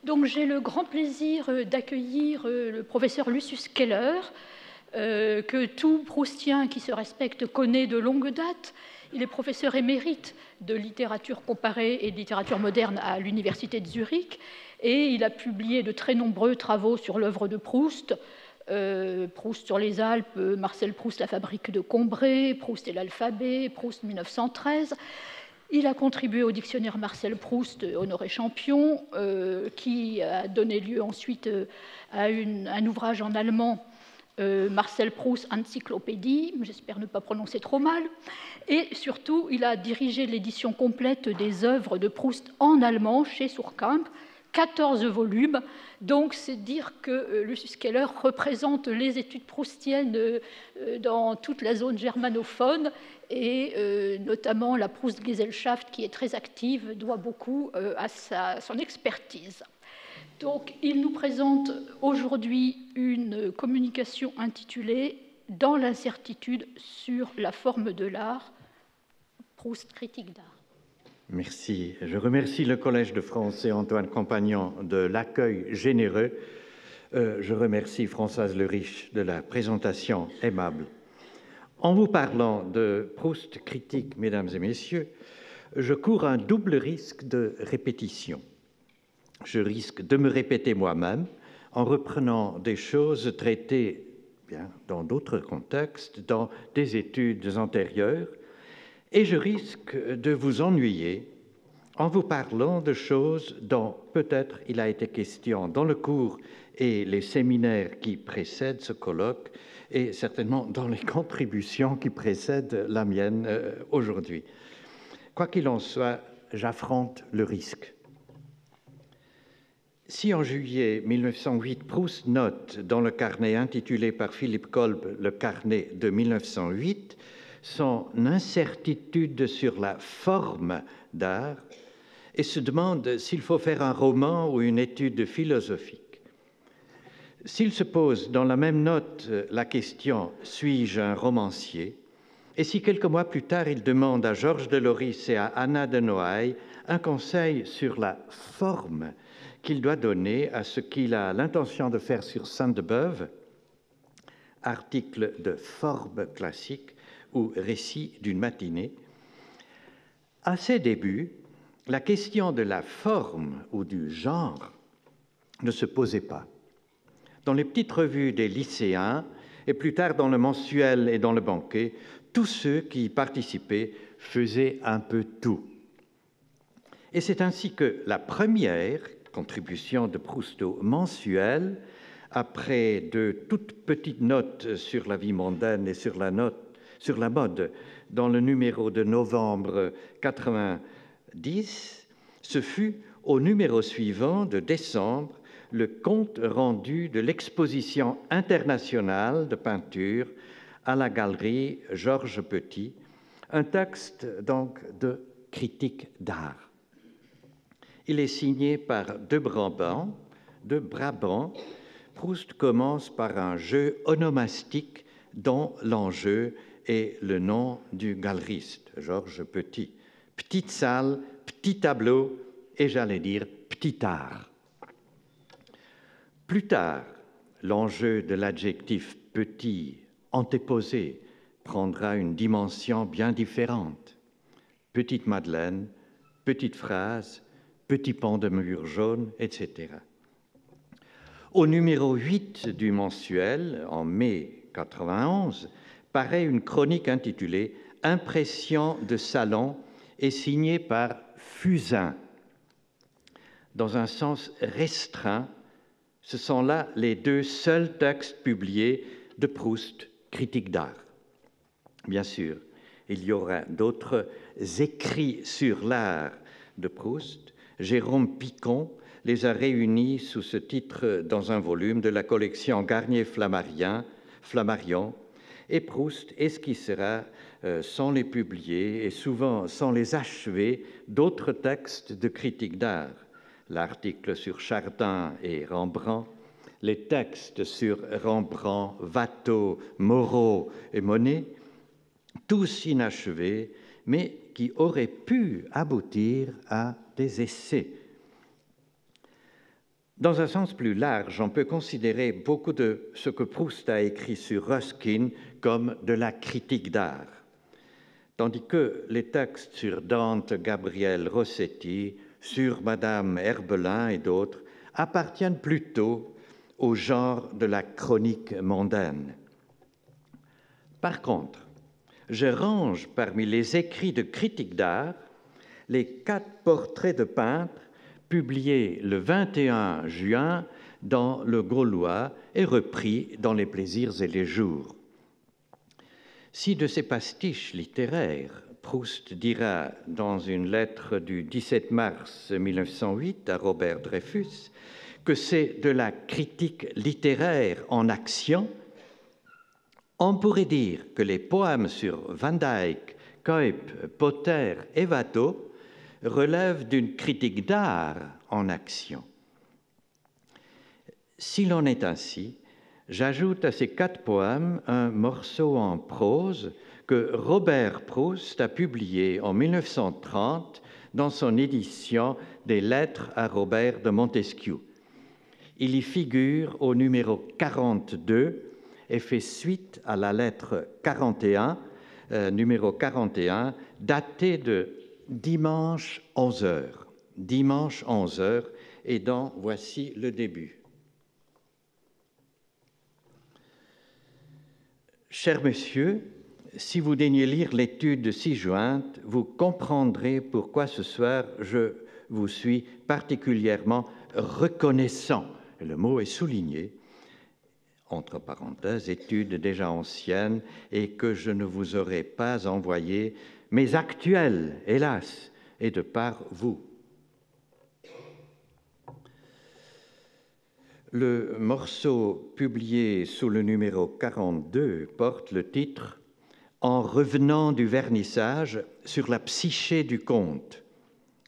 Donc j'ai le grand plaisir d'accueillir le professeur Lucius Keller, que tout proustien qui se respecte connaît de longue date. Il est professeur émérite de littérature comparée et de littérature moderne à l'Université de Zurich, et il a publié de très nombreux travaux sur l'œuvre de Proust, Proust sur les Alpes, Marcel Proust, La fabrique de Combray, Proust et l'alphabet, Proust 1913. Il a contribué au dictionnaire Marcel Proust, Honoré Champion, qui a donné lieu ensuite à un ouvrage en allemand, Marcel Proust Encyclopédie, j'espère ne pas prononcer trop mal. Et surtout, il a dirigé l'édition complète des œuvres de Proust en allemand chez Suhrkamp, 14 volumes. Donc, c'est dire que Lucius Keller représente les études proustiennes dans toute la zone germanophone, et notamment la Proust-Gesellschaft, qui est très active, doit beaucoup à son expertise. Donc, il nous présente aujourd'hui une communication intitulée « Dans l'incertitude sur la forme de l'art », Proust, critique d'art. Merci. Je remercie le Collège de France et Antoine Compagnon de l'accueil généreux. Je remercie Françoise Le Riche de la présentation aimable. En vous parlant de Proust critique, mesdames et messieurs, je cours un double risque de répétition. Je risque de me répéter moi-même en reprenant des choses traitées dans d'autres contextes, dans des études antérieures, et je risque de vous ennuyer en vous parlant de choses dont peut-être il a été question dans le cours et les séminaires qui précèdent ce colloque, et certainement dans les contributions qui précèdent la mienne aujourd'hui. Quoi qu'il en soit, j'affronte le risque. Si en juillet 1908, Proust note dans le carnet intitulé par Philippe Kolb « Le carnet de 1908 », son incertitude sur la forme d'art et se demande s'il faut faire un roman ou une étude philosophique. S'il se pose dans la même note la question « Suis-je un romancier ?», et si quelques mois plus tard il demande à Georges Deloris et à Anna de Noailles un conseil sur la forme qu'il doit donner à ce qu'il a l'intention de faire sur Sainte-Beuve, article de forme classique ou récit d'une matinée, à ses débuts, la question de la forme ou du genre ne se posait pas. Dans les petites revues des lycéens, et plus tard dans le mensuel et dans le banquet, tous ceux qui y participaient faisaient un peu tout. Et c'est ainsi que la première contribution de Proust au mensuel, après de toutes petites notes sur la vie mondaine et sur la mode dans le numéro de novembre 90, ce fut au numéro suivant de décembre le compte rendu de l'exposition internationale de peinture à la galerie Georges Petit, un texte donc de critique d'art. Il est signé par de Brabant. Proust commence par un jeu onomastique dont l'enjeu est le nom du galeriste, Georges Petit. Petite salle, petit tableau et j'allais dire petit art. Plus tard, l'enjeu de l'adjectif petit antéposé prendra une dimension bien différente. Petite Madeleine, petite phrase, petit pan de mur jaune, etc. Au numéro 8 du mensuel, en mai 91, paraît une chronique intitulée « Impression de salon » et signée par Fusain. Dans un sens restreint, ce sont là les deux seuls textes publiés de Proust, critique d'art. Bien sûr, il y aura d'autres écrits sur l'art de Proust. Jérôme Picon les a réunis sous ce titre dans un volume de la collection Garnier-Flammarion, et Proust esquissera, sans les publier et souvent sans les achever, d'autres textes de critique d'art. L'article sur Chardin et Rembrandt, les textes sur Rembrandt, Watteau, Moreau et Monet, tous inachevés, mais qui auraient pu aboutir à des essais. Dans un sens plus large, on peut considérer beaucoup de ce que Proust a écrit sur Ruskin comme de la critique d'art, tandis que les textes sur Dante, Gabriel Rossetti, sur Madame Herbelin et d'autres appartiennent plutôt au genre de la chronique mondaine. Par contre, je range parmi les écrits de critique d'art les 4 portraits de peintres publiés le 21 juin dans Le Gaulois et repris dans Les Plaisirs et les Jours. Si de ces pastiches littéraires, Proust dira dans une lettre du 17 mars 1908 à Robert Dreyfus que c'est de la critique littéraire en action, on pourrait dire que les poèmes sur Van Dyck, Cuyp, Potter et Watteau relèvent d'une critique d'art en action. S'il en est ainsi, j'ajoute à ces 4 poèmes un morceau en prose que Robert Proust a publié en 1930 dans son édition des Lettres à Robert de Montesquieu. Il y figure au numéro 42 et fait suite à la lettre 41, numéro 41, datée de dimanche 11h. Dimanche 11h, et dont voici le début. Cher monsieur, si vous daignez lire l'étude ci-jointe, vous comprendrez pourquoi ce soir je vous suis particulièrement reconnaissant. Le mot est souligné, entre parenthèses, étude déjà ancienne et que je ne vous aurais pas envoyée, mais actuelle, hélas, et de par vous. Le morceau publié sous le numéro 42 porte le titre « En revenant du vernissage sur la psyché du conte ».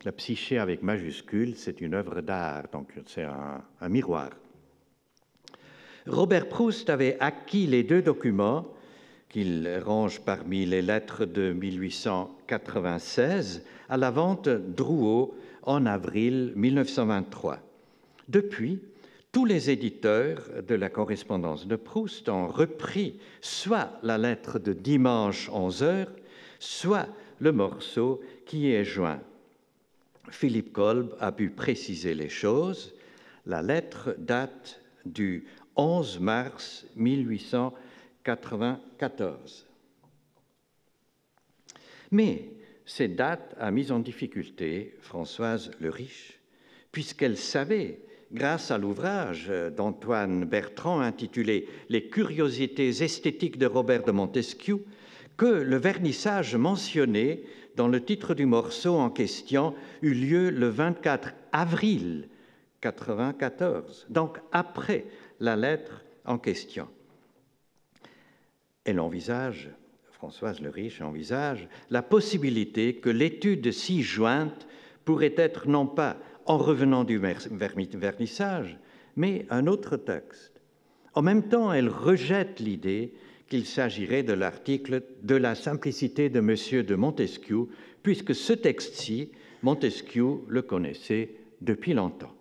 La psyché avec majuscule, c'est une œuvre d'art, donc c'est un miroir. Robert Proust avait acquis les 2 documents qu'il range parmi les lettres de 1896 à la vente Drouot en avril 1923. Depuis, tous les éditeurs de la correspondance de Proust ont repris soit la lettre de dimanche 11h, soit le morceau qui y est joint. Philippe Kolb a pu préciser les choses. La lettre date du 11 mars 1894. Mais cette date a mis en difficulté Françoise Le Riche, puisqu'elle savait, grâce à l'ouvrage d'Antoine Bertrand intitulé « Les curiosités esthétiques de Robert de Montesquieu », que le vernissage mentionné dans le titre du morceau en question eut lieu le 24 avril 1994, donc après la lettre en question. Elle envisage, Françoise Le Riche envisage, la possibilité que l'étude ci-jointe pourrait être non pas en revenant du vernissage, mais un autre texte. En même temps, elle rejette l'idée qu'il s'agirait de l'article « De la simplicité de Monsieur de Montesquieu », puisque ce texte-ci, Montesquieu le connaissait depuis longtemps.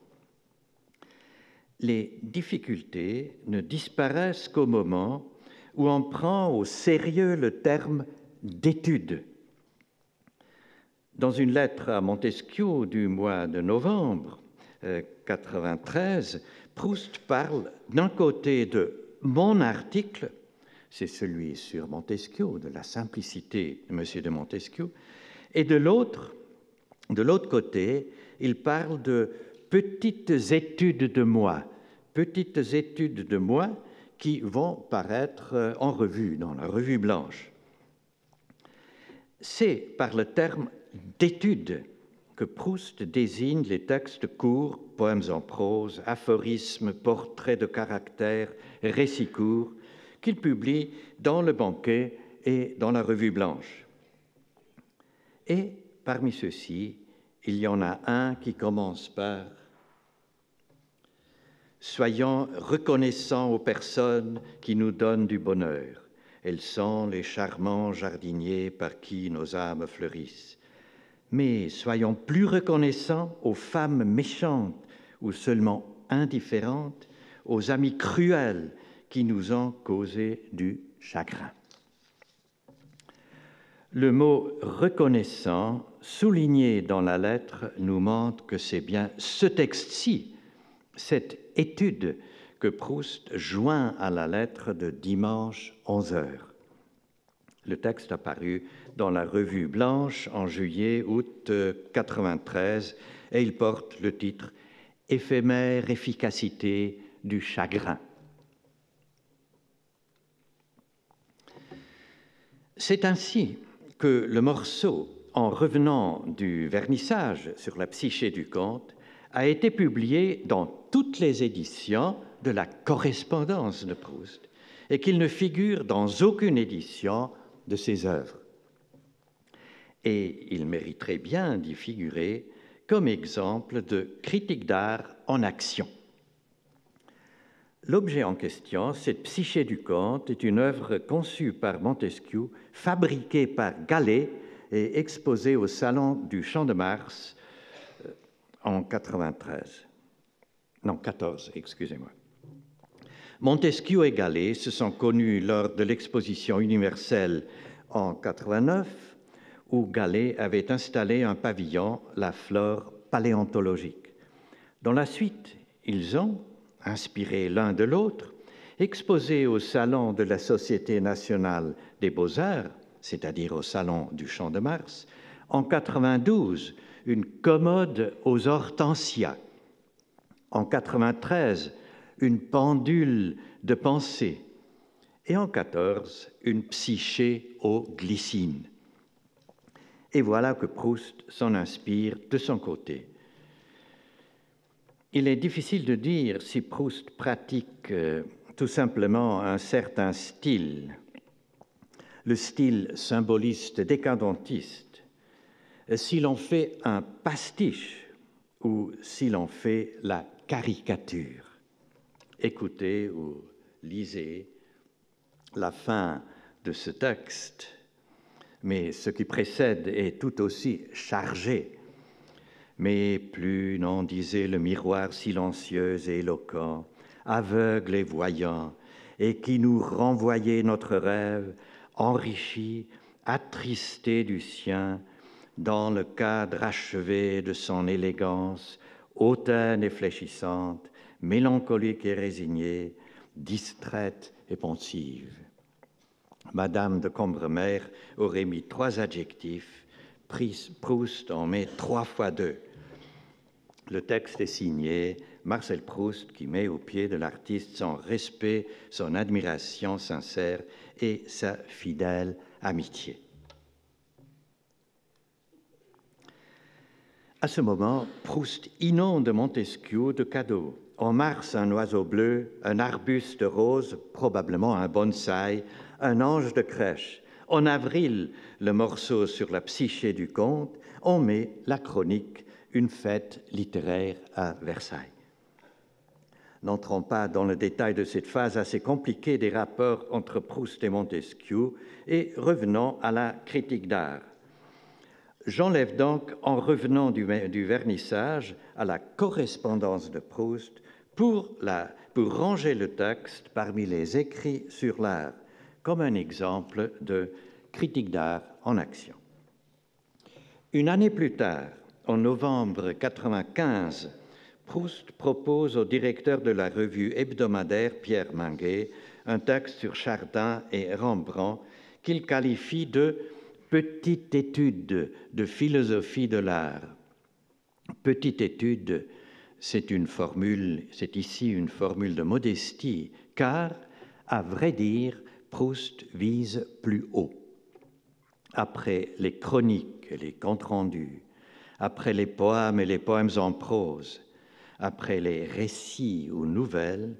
Les difficultés ne disparaissent qu'au moment où on prend au sérieux le terme d'étude. Dans une lettre à Montesquieu du mois de novembre 1993, Proust parle d'un côté de mon article, c'est celui sur Montesquieu, de la simplicité de Monsieur de Montesquieu, et de l'autre côté, il parle de petites études de moi qui vont paraître en revue, dans la Revue Blanche. C'est par le terme d'études que Proust désigne les textes courts, poèmes en prose, aphorismes, portraits de caractère, récits courts, qu'il publie dans Le Banquet et dans la Revue Blanche. Et parmi ceux-ci, il y en a un qui commence par « Soyons reconnaissants aux personnes qui nous donnent du bonheur. Elles sont les charmants jardiniers par qui nos âmes fleurissent. Mais soyons plus reconnaissants aux femmes méchantes ou seulement indifférente aux amis cruels qui nous ont causé du chagrin. Le mot « reconnaissant » souligné dans la lettre nous montre que c'est bien ce texte-ci, cette étude, que Proust joint à la lettre de dimanche 11h. Le texte a paru dans la Revue Blanche en juillet-août 93 et il porte le titre « Éphémère efficacité du chagrin ». C'est ainsi que le morceau, en revenant du vernissage sur la psyché du conte, a été publié dans toutes les éditions de la correspondance de Proust et qu'il ne figure dans aucune édition de ses œuvres. Et il mériterait bien d'y figurer comme exemple de critique d'art en action. L'objet en question, cette psyché du conte, est une œuvre conçue par Montesquieu, fabriquée par Gallet et exposée au Salon du Champ de Mars en 14, excusez-moi. Montesquieu et Gallet se sont connus lors de l'exposition universelle en 89, où Gallet avait installé un pavillon, la flore paléontologique. Dans la suite, ils ont, inspirés l'un de l'autre, exposé au Salon de la Société nationale des beaux-arts, c'est-à-dire au Salon du Champ de Mars, en 92, une commode aux hortensias. En 93, une pendule de pensée. Et en 14, une psyché aux glycines. Et voilà que Proust s'en inspire de son côté. Il est difficile de dire si Proust pratique tout simplement un certain style, le style symboliste décadentiste, si l'on fait un pastiche ou si l'on fait la caricature. Écoutez ou lisez la fin de ce texte, mais ce qui précède est tout aussi chargé. Mais plus n'en disait le miroir silencieux et éloquent, aveugle et voyant, et qui nous renvoyait notre rêve, enrichi, attristé du sien, dans le cadre achevé de son élégance, hautaine et fléchissante, mélancolique et résignée, distraite et pensive. Madame de Cambremer aurait mis 3 adjectifs, Proust en met 3 fois 2. Le texte est signé Marcel Proust qui met au pied de l'artiste son respect, son admiration sincère et sa fidèle amitié. À ce moment, Proust inonde Montesquieu de cadeaux. En mars, un oiseau bleu, un arbuste rose, probablement un bonsaï, un ange de crèche. En avril, le morceau sur la psyché du conte. En mai, la chronique, une fête littéraire à Versailles. N'entrons pas dans le détail de cette phase assez compliquée des rapports entre Proust et Montesquieu et revenons à la critique d'art. J'enlève donc, en revenant du vernissage à la correspondance de Proust, pour ranger le texte parmi les écrits sur l'art, comme un exemple de critique d'art en action. Une année plus tard, en novembre 1995, Proust propose au directeur de la revue hebdomadaire Pierre Minguet un texte sur Chardin et Rembrandt qu'il qualifie de « petite étude de philosophie de l'art ». Petite étude, c'est ici une formule de modestie, car, à vrai dire, Proust vise plus haut. Après les chroniques et les comptes rendus, après les poèmes et les poèmes en prose, après les récits ou nouvelles,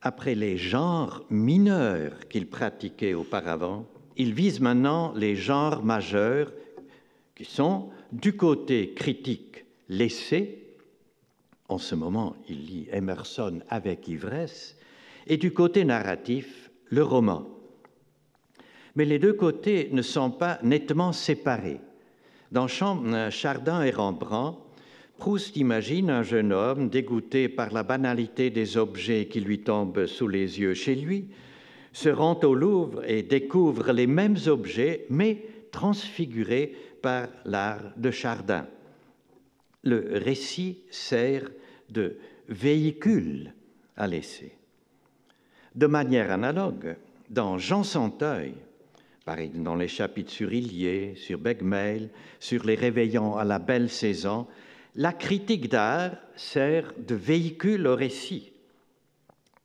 après les genres mineurs qu'il pratiquait auparavant, il vise maintenant les genres majeurs qui sont, du côté critique, l'essai. En ce moment, il lit Emerson avec ivresse, et du côté narratif, le roman. Mais les deux côtés ne sont pas nettement séparés. Dans Chardin et Rembrandt, Proust imagine un jeune homme dégoûté par la banalité des objets qui lui tombent sous les yeux chez lui, se rend au Louvre et découvre les mêmes objets, mais transfigurés par l'art de Chardin. Le récit sert de véhicule à l'essai. De manière analogue, dans Jean Santeuil, pareil dans les chapitres sur Illier, sur Begmeil, sur les réveillants à la belle saison, la critique d'art sert de véhicule au récit.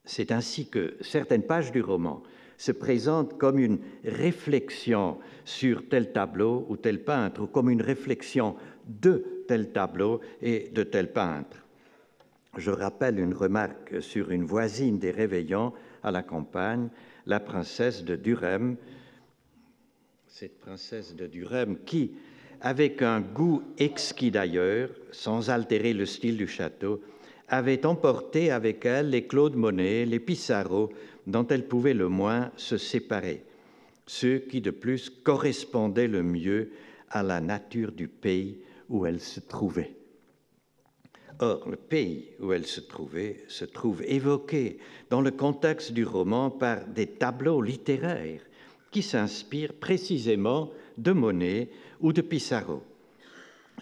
C'est ainsi que certaines pages du roman se présentent comme une réflexion sur tel tableau ou tel peintre, ou comme une réflexion de tel tableau et de tel peintre. Je rappelle une remarque sur une voisine des Réveillants à la campagne, la princesse de Durem, cette princesse de Durem qui, avec un goût exquis d'ailleurs, sans altérer le style du château, avait emporté avec elle les Claude Monet, les Pissarro, dont elle pouvait le moins se séparer, ceux qui de plus correspondaient le mieux à la nature du pays où elle se trouvait. Or, le pays où elle se trouve évoqué dans le contexte du roman par des tableaux littéraires qui s'inspirent précisément de Monet ou de Pissarro.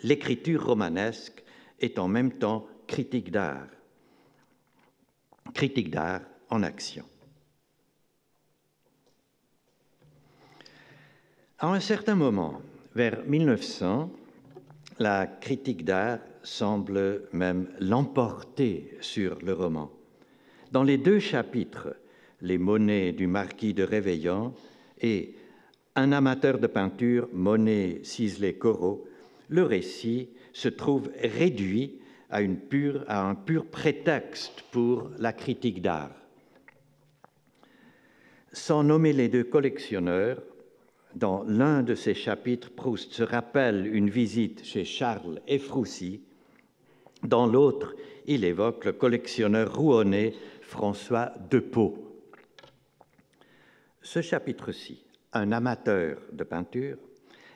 L'écriture romanesque est en même temps critique d'art en action. À un certain moment, vers 1900, la critique d'art semble même l'emporter sur le roman. Dans les deux chapitres, Les Monnaies du marquis de Réveillon et Un amateur de peinture, Monet, Sisley, Corot, le récit se trouve réduit à un pur prétexte pour la critique d'art. Sans nommer les deux collectionneurs, dans l'un de ces chapitres, Proust se rappelle une visite chez Charles Ephrussi. Dans l'autre, il évoque le collectionneur rouennais François Depeau. Ce chapitre-ci, Un amateur de peinture,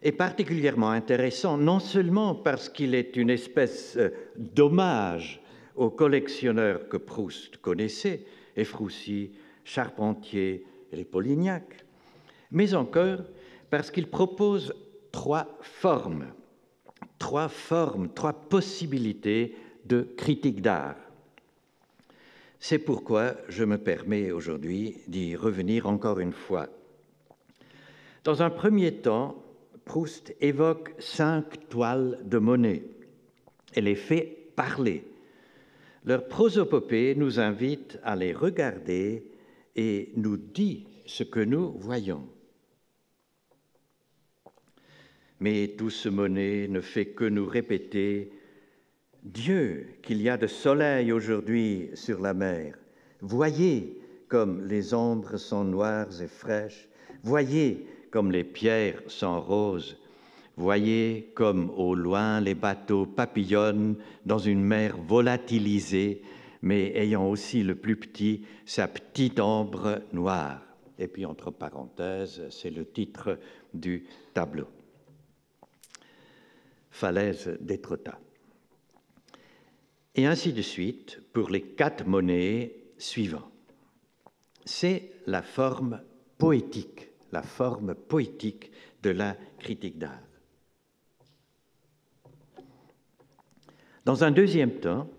est particulièrement intéressant, non seulement parce qu'il est une espèce d'hommage aux collectionneurs que Proust connaissait, Ephrussi, Charpentier et les Polignac, mais encore parce qu'il propose trois possibilités de critique d'art. C'est pourquoi je me permets aujourd'hui d'y revenir encore une fois. Dans un premier temps, Proust évoque 5 toiles de Monet et les fait parler. Leur prosopopée nous invite à les regarder et nous dit ce que nous voyons. Mais tout ce Monet ne fait que nous répéter « Dieu, qu'il y a de soleil aujourd'hui sur la mer. Voyez comme les ombres sont noires et fraîches. Voyez comme les pierres sont roses. Voyez comme au loin les bateaux papillonnent dans une mer volatilisée, mais ayant aussi le plus petit sa petite ombre noire. » Et puis, entre parenthèses, c'est le titre du tableau. Falaise d'Étretat. Et ainsi de suite pour les 4 Monnaies suivants. C'est la forme poétique de la critique d'art. Dans un deuxième temps,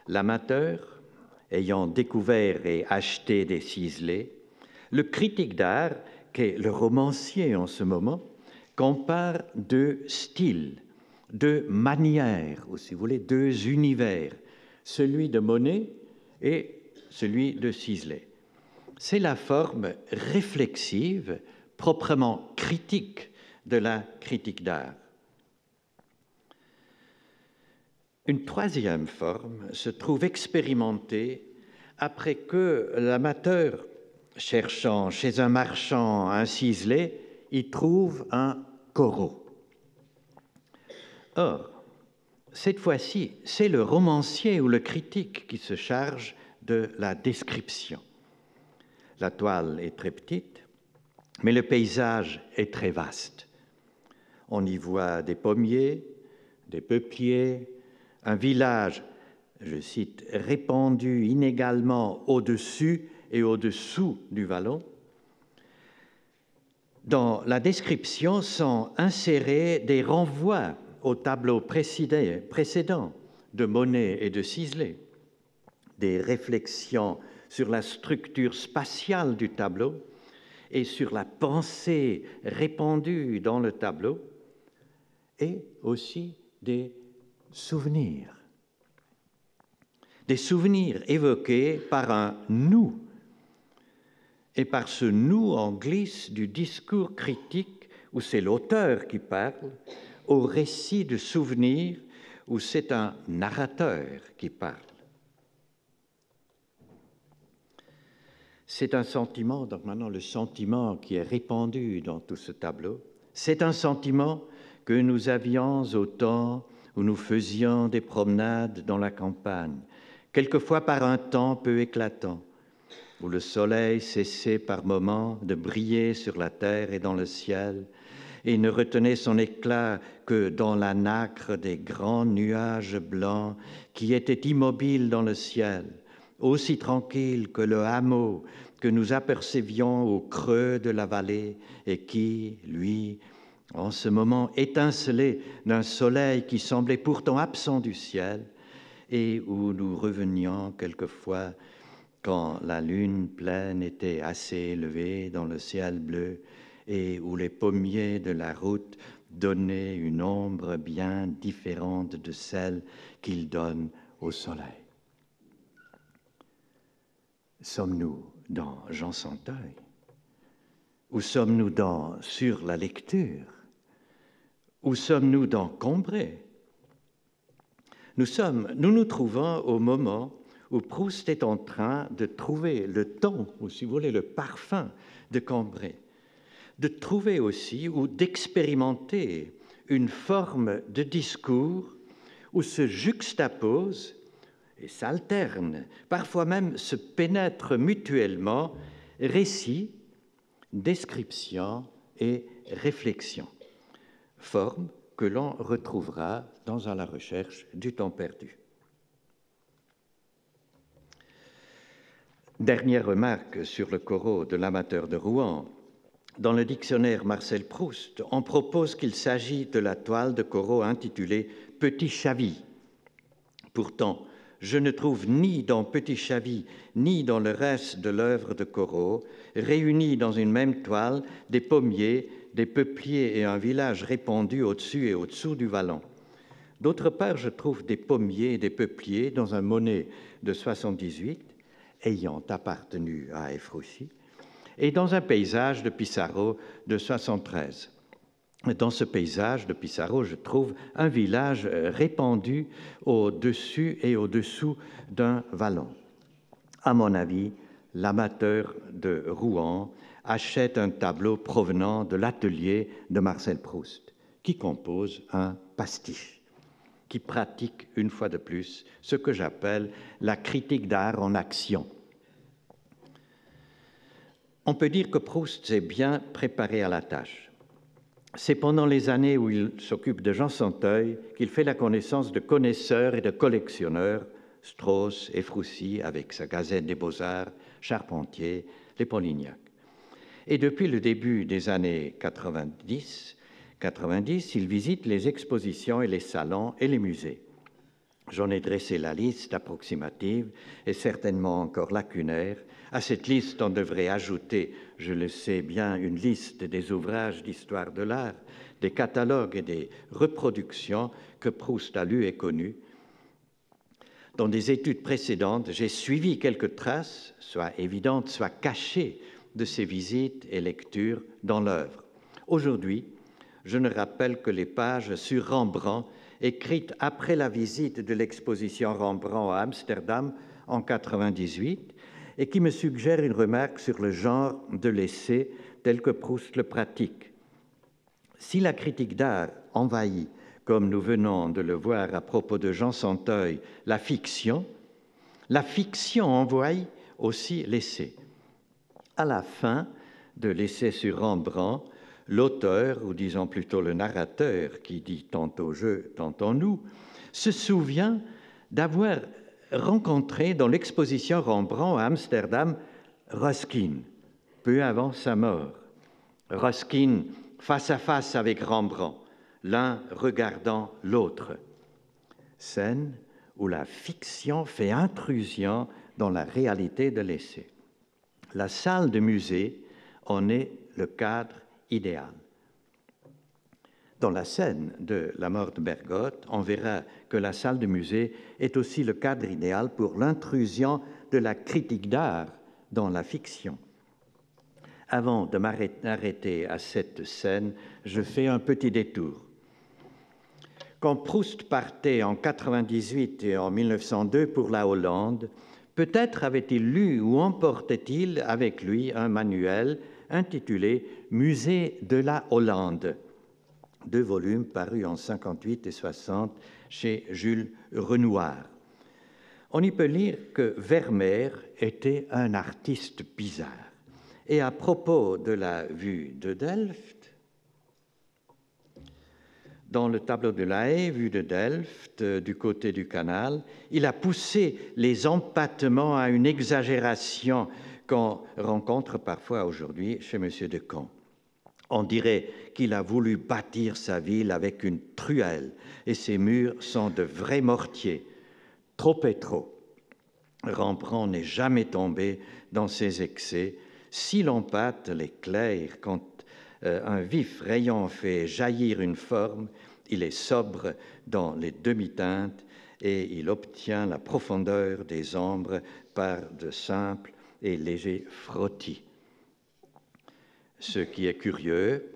l'amateur, ayant découvert et acheté des ciselés, le critique d'art, qui est le romancier en ce moment, compare 2 styles, 2 manières, ou si vous voulez, 2 univers, celui de Monet et celui de Sisley. C'est la forme réflexive, proprement critique de la critique d'art. Une troisième forme se trouve expérimentée après que l'amateur, cherchant chez un marchand un ciselé, y trouve un Corot. Or, cette fois-ci, c'est le romancier ou le critique qui se charge de la description. La toile est très petite, mais le paysage est très vaste. On y voit des pommiers, des peupliers, un village, je cite, répandu inégalement au-dessus et au-dessous du vallon. Dans la description sont insérés des renvois au tableau précédent de Monet et de Sisley, des réflexions sur la structure spatiale du tableau et sur la pensée répandue dans le tableau, et aussi des souvenirs évoqués par un « nous », et par ce « nous » en glisse du discours critique où c'est l'auteur qui parle, au récit de souvenirs où c'est un narrateur qui parle. C'est un sentiment, donc maintenant le sentiment qui est répandu dans tout ce tableau, c'est un sentiment que nous avions au temps où nous faisions des promenades dans la campagne, quelquefois par un temps peu éclatant, où le soleil cessait par moments de briller sur la terre et dans le ciel, et ne retenait son éclat que dans la nacre des grands nuages blancs qui étaient immobiles dans le ciel, aussi tranquilles que le hameau que nous apercevions au creux de la vallée et qui, lui, en ce moment étincelait d'un soleil qui semblait pourtant absent du ciel et où nous revenions quelquefois quand la lune pleine était assez élevée dans le ciel bleu et où les pommiers de la route donnaient une ombre bien différente de celle qu'ils donnent au soleil. Sommes-nous dans Jean Santeuil? Où sommes-nous dans Sur la lecture? Où sommes-nous dans Combray? Nous nous trouvons au moment où Proust est en train de trouver le ton, ou si vous voulez, le parfum de Combray, de trouver aussi ou d'expérimenter une forme de discours où se juxtaposent et s'alternent, parfois même se pénètrent mutuellement, récits, descriptions et réflexions, forme que l'on retrouvera dans À la recherche du temps perdu. Dernière remarque sur le Corot de l'amateur de Rouen. Dans le dictionnaire Marcel Proust, on propose qu'il s'agit de la toile de Corot intitulée « Petit Chavy ». Pourtant, je ne trouve ni dans Petit Chavy ni dans le reste de l'œuvre de Corot, réunis dans une même toile, des pommiers, des peupliers et un village répandu au-dessus et au-dessous du vallon. D'autre part, je trouve des pommiers et des peupliers dans un Monet de 78, ayant appartenu à F. Roussy, et dans un paysage de Pissarro de 73. Dans ce paysage de Pissarro, je trouve un village répandu au-dessus et au-dessous d'un vallon. À mon avis, l'amateur de Rouen achète un tableau provenant de l'atelier de Marcel Proust, qui compose un pastiche, qui pratique une fois de plus ce que j'appelle la critique d'art en action. On peut dire que Proust s'est bien préparé à la tâche. C'est pendant les années où il s'occupe de Jean Santeuil qu'il fait la connaissance de connaisseurs et de collectionneurs, Strauss et Froussy avec sa Gazette des Beaux-Arts, Charpentier, les Polignac. Et depuis le début des années 90, il visite les expositions et les salons et les musées. J'en ai dressé la liste approximative et certainement encore lacunaire. À cette liste, on devrait ajouter, je le sais bien, une liste des ouvrages d'histoire de l'art, des catalogues et des reproductions que Proust a lus et connus. Dans des études précédentes, j'ai suivi quelques traces, soit évidentes, soit cachées, de ces visites et lectures dans l'œuvre. Aujourd'hui, je ne rappelle que les pages sur Rembrandt, écrites après la visite de l'exposition Rembrandt à Amsterdam en 1998, et qui me suggèrent une remarque sur le genre de l'essai tel que Proust le pratique. Si la critique d'art envahit, comme nous venons de le voir à propos de Jean Santeuil, la fiction envahit aussi l'essai. À la fin de l'essai sur Rembrandt, l'auteur, ou disons plutôt le narrateur, qui dit tantôt je, tantôt nous, se souvient d'avoir rencontré dans l'exposition Rembrandt à Amsterdam Ruskin, peu avant sa mort. Ruskin face à face avec Rembrandt, l'un regardant l'autre. Scène où la fiction fait intrusion dans la réalité de l'essai. La salle de musée en est le cadre idéal. Dans la scène de la mort de Bergotte, on verra que la salle de musée est aussi le cadre idéal pour l'intrusion de la critique d'art dans la fiction. Avant de m'arrêter à cette scène, je fais un petit détour. Quand Proust partait en 1998 et en 1902 pour la Hollande, peut-être avait-il lu ou emportait-il avec lui un manuel intitulé « Musée de la Hollande », 2 volumes parus en 58 et 60 chez Jules Renouard. On y peut lire que Vermeer était un artiste bizarre. Et à propos de la vue de Delft, dans le tableau de La Haye, vue de Delft, du côté du canal, il a poussé les empattements à une exagération qu'on rencontre parfois aujourd'hui chez M. de Camps. On dirait qu'il a voulu bâtir sa ville avec une truelle, et ses murs sont de vrais mortiers. Trop est trop. Rembrandt n'est jamais tombé dans ces excès. Si l'empâte l'éclaire quand un vif rayon fait jaillir une forme, il est sobre dans les demi-teintes et il obtient la profondeur des ombres par de simples et légers frottis. Ce qui est curieux,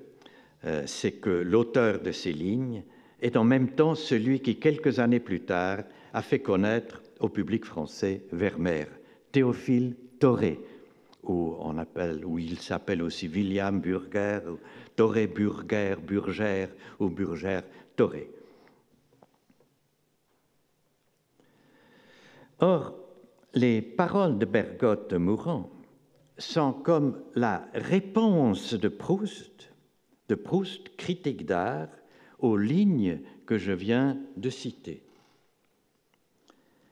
c'est que l'auteur de ces lignes est en même temps celui qui, quelques années plus tard, a fait connaître au public français Vermeer, Théophile Thoré, où il s'appelle aussi William Burger, Thoré Burger, Burger ou Burger Thoré. Or, les paroles de Bergotte mourant sont comme la réponse de Proust, critique d'art, aux lignes que je viens de citer.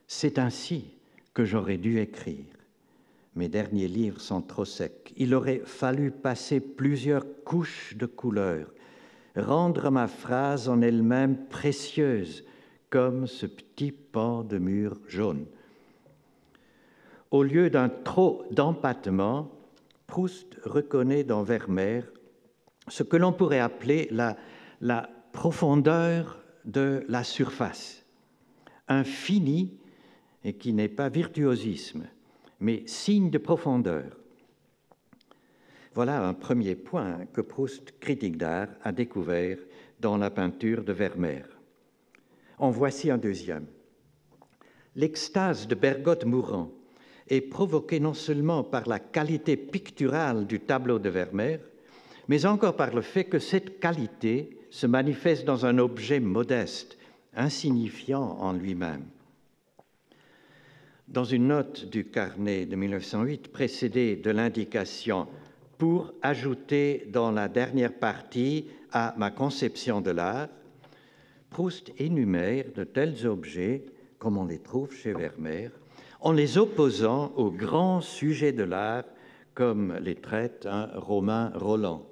C'est ainsi que j'aurais dû écrire. Mes derniers livres sont trop secs. Il aurait fallu passer plusieurs couches de couleurs, rendre ma phrase en elle-même précieuse, comme ce petit pan de mur jaune. Au lieu d'un trop d'empattement, Proust reconnaît dans Vermeer ce que l'on pourrait appeler la profondeur de la surface, un fini et qui n'est pas virtuosisme, mais signe de profondeur. Voilà un premier point que Proust, critique d'art, a découvert dans la peinture de Vermeer. En voici un deuxième. L'extase de Bergotte mourant est provoquée non seulement par la qualité picturale du tableau de Vermeer, mais encore par le fait que cette qualité se manifeste dans un objet modeste, insignifiant en lui-même. Dans une note du carnet de 1908, précédée de l'indication « pour ajouter dans la dernière partie à ma conception de l'art », Proust énumère de tels objets, comme on les trouve chez Vermeer, en les opposant aux grands sujets de l'art, comme les traite un Romain Rolland.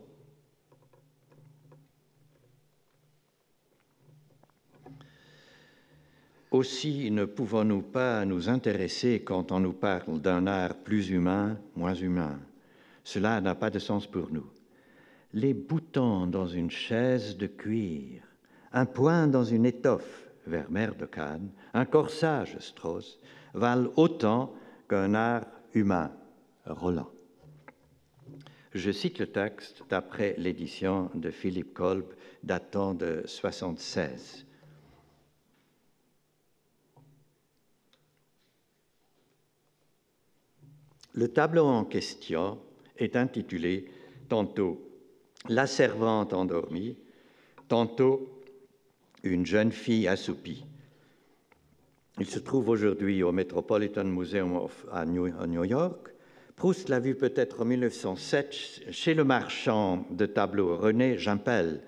Aussi ne pouvons-nous pas nous intéresser quand on nous parle d'un art plus humain, moins humain. Cela n'a pas de sens pour nous. Les boutons dans une chaise de cuir, un point dans une étoffe, Vermeer de Cannes, un corsage, Strauss, valent autant qu'un art humain, Rolland. Je cite le texte d'après l'édition de Philippe Kolb datant de 1976. Le tableau en question est intitulé tantôt « La servante endormie », tantôt « Une jeune fille assoupie ». Il se trouve aujourd'hui au Metropolitan Museum à New York. Proust l'a vu peut-être en 1907 chez le marchand de tableaux René Gimpel.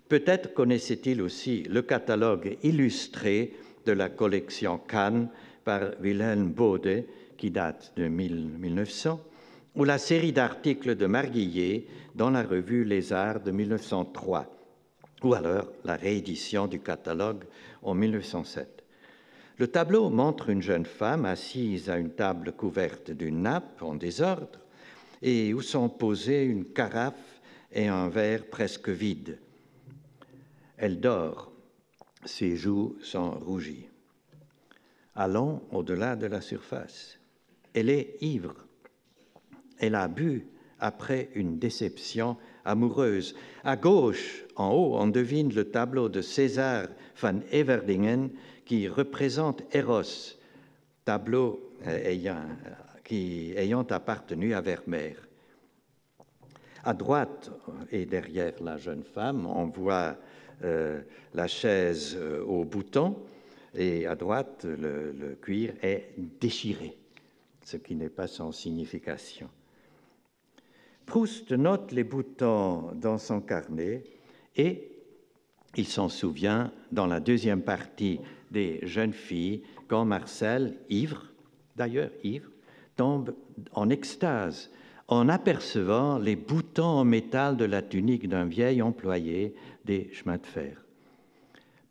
Peut-être connaissait-il aussi le catalogue illustré de la collection Cannes par Wilhelm Bode, qui date de 1900, ou la série d'articles de Marguillet dans la revue Les Arts de 1903, ou alors la réédition du catalogue en 1907. Le tableau montre une jeune femme assise à une table couverte d'une nappe en désordre et où sont posés une carafe et un verre presque vide. Elle dort, ses joues sont rougies. Allons au-delà de la surface. Elle est ivre. Elle a bu après une déception amoureuse. À gauche, en haut, on devine le tableau de César van Everdingen qui représente Eros, tableau ayant appartenu à Vermeer. À droite et derrière la jeune femme, on voit la chaise au bouton, et à droite, le cuir est déchiré, ce qui n'est pas sans signification. Proust note les boutons dans son carnet et il s'en souvient dans la deuxième partie des jeunes filles quand Marcel, d'ailleurs ivre, tombe en extase en apercevant les boutons en métal de la tunique d'un vieil employé des chemins de fer.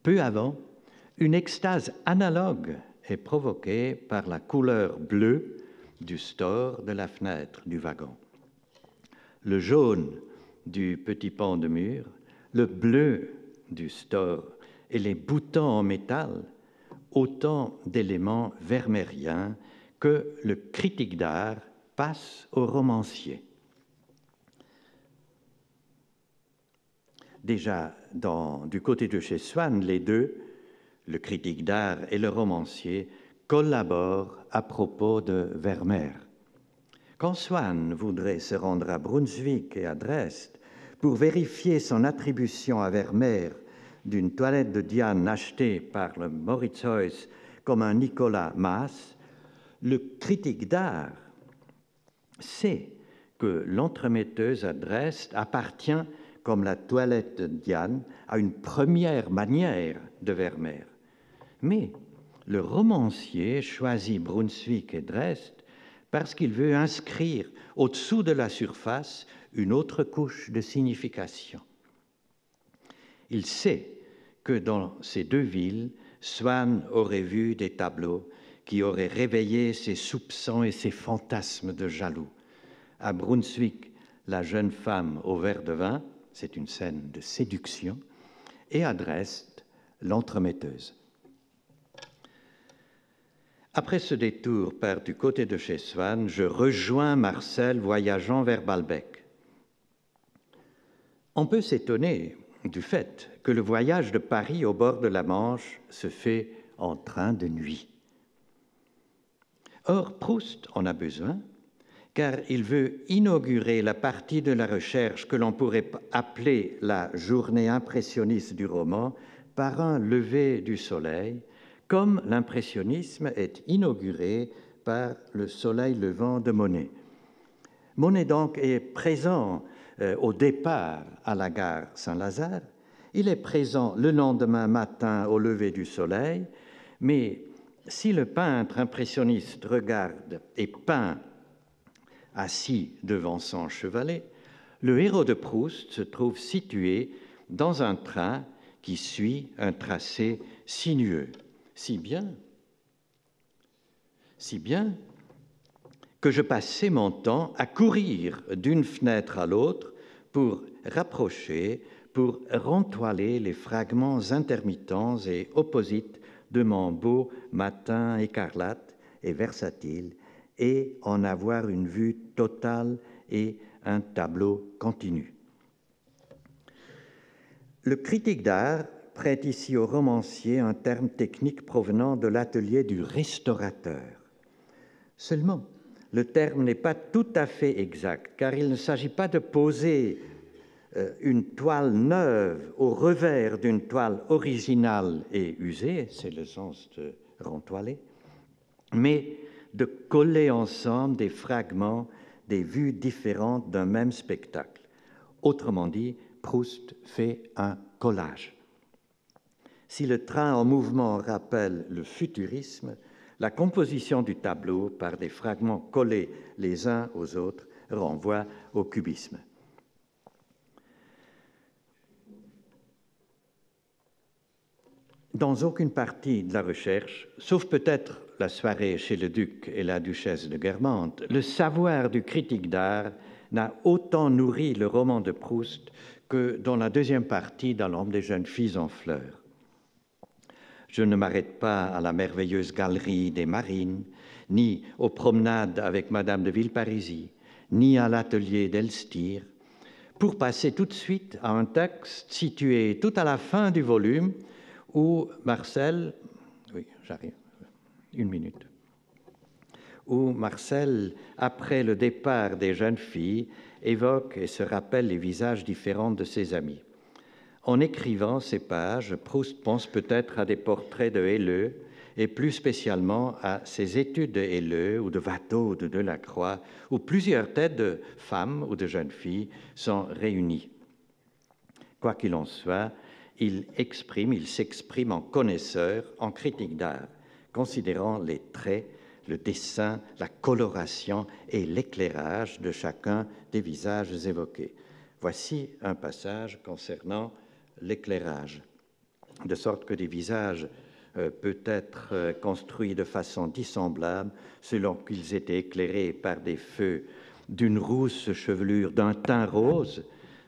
Peu avant, une extase analogue est provoquée par la couleur bleue du store de la fenêtre du wagon. Le jaune du petit pan de mur, le bleu du store et les boutons en métal, autant d'éléments vermeeriens que le critique d'art passe au romancier. Déjà, du côté de chez Swann, les deux, le critique d'art et le romancier, collaborent à propos de Vermeer. Quand Swann voudrait se rendre à Brunswick et à Dresde pour vérifier son attribution à Vermeer d'une toilette de Diane achetée par le Moritz Heuss comme un Nicolas Maas, le critique d'art sait que l'entremetteuse à Dresde appartient, comme la toilette de Diane, à une première manière de Vermeer. Mais le romancier choisit Brunswick et Dresde parce qu'il veut inscrire au-dessous de la surface une autre couche de signification. Il sait que dans ces deux villes, Swann aurait vu des tableaux qui auraient réveillé ses soupçons et ses fantasmes de jaloux. À Brunswick, la jeune femme au verre de vin, c'est une scène de séduction, et à Dresde, l'entremetteuse. Après ce détour par du côté de chez Swann, je rejoins Marcel voyageant vers Balbec. On peut s'étonner du fait que le voyage de Paris au bord de la Manche se fait en train de nuit. Or, Proust en a besoin, car il veut inaugurer la partie de la recherche que l'on pourrait appeler la journée impressionniste du roman par un lever du soleil, comme l'impressionnisme est inauguré par le soleil levant de Monet. Monet donc est présent au départ à la gare Saint-Lazare, il est présent le lendemain matin au lever du soleil, mais si le peintre impressionniste regarde et peint assis devant son chevalet, le héros de Proust se trouve situé dans un train qui suit un tracé sinueux. Si bien que je passais mon temps à courir d'une fenêtre à l'autre pour rapprocher, pour rentoiler les fragments intermittents et opposites de mon beau matin écarlate et versatile et en avoir une vue totale et un tableau continu. Le critique d'art prête ici au romancier un terme technique provenant de l'atelier du restaurateur. Seulement, le terme n'est pas tout à fait exact, car il ne s'agit pas de poser une toile neuve au revers d'une toile originale et usée, c'est le sens de rentoiler, mais de coller ensemble des fragments, des vues différentes d'un même spectacle. Autrement dit, Proust fait un collage. Si le train en mouvement rappelle le futurisme, la composition du tableau par des fragments collés les uns aux autres renvoie au cubisme. Dans aucune partie de la recherche, sauf peut-être la soirée chez le duc et la duchesse de Guermantes, le savoir du critique d'art n'a autant nourri le roman de Proust que dans la deuxième partie dans l'Ombre des jeunes filles en fleurs. Je ne m'arrête pas à la merveilleuse galerie des Marines, ni aux promenades avec Madame de Villeparisis, ni à l'atelier d'Elstir, pour passer tout de suite à un texte situé tout à la fin du volume où Marcel, où Marcel, après le départ des jeunes filles, évoque et se rappelle les visages différents de ses amis. En écrivant ces pages, Proust pense peut-être à des portraits de Helleu et plus spécialement à ses études de Helleu ou de Watteau ou de Delacroix, où plusieurs têtes de femmes ou de jeunes filles sont réunies. Quoi qu'il en soit, il s'exprime en connaisseur, en critique d'art, considérant les traits, le dessin, la coloration et l'éclairage de chacun des visages évoqués. Voici un passage concernant l'éclairage, de sorte que des visages peuvent être construits de façon dissemblable selon qu'ils étaient éclairés par des feux d'une rousse chevelure, d'un teint rose,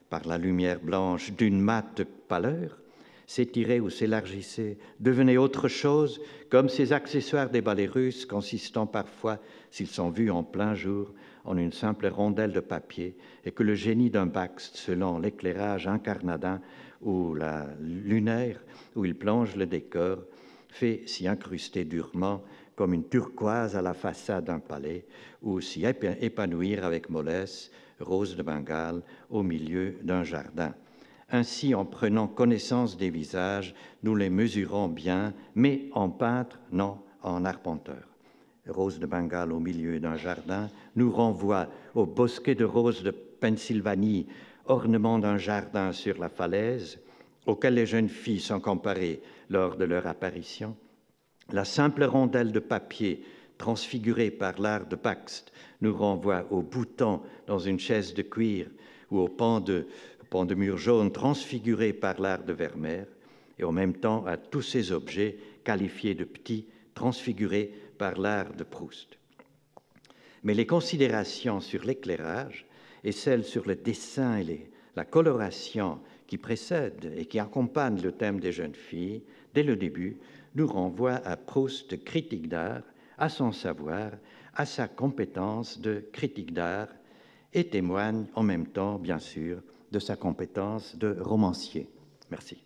par la lumière blanche, d'une mate pâleur, s'étiraient ou s'élargissaient, devenaient autre chose, comme ces accessoires des ballets russes consistant parfois, s'ils sont vus en plein jour, en une simple rondelle de papier, et que le génie d'un Bakst, selon l'éclairage incarnadin ou la lunaire où il plonge le décor, fait s'y incruster durement comme une turquoise à la façade d'un palais, ou s'y épanouir avec mollesse, rose de Bengale, au milieu d'un jardin. Ainsi, en prenant connaissance des visages, nous les mesurons bien, mais en peintre, non en arpenteur. Rose de Bengale au milieu d'un jardin nous renvoie au bosquet de roses de Pennsylvanie, ornement d'un jardin sur la falaise, auquel les jeunes filles sont comparées lors de leur apparition. La simple rondelle de papier transfigurée par l'art de Bakst nous renvoie au bouton dans une chaise de cuir ou au pan de mur jaune transfiguré par l'art de Vermeer, et en même temps à tous ces objets qualifiés de petits, transfigurés par l'art de Proust. Mais les considérations sur l'éclairage et celles sur le dessin et la coloration qui précèdent et qui accompagnent le thème des jeunes filles, dès le début, nous renvoient à Proust, critique d'art, à son savoir, à sa compétence de critique d'art, et témoignent en même temps, bien sûr, de sa compétence de romancier. Merci.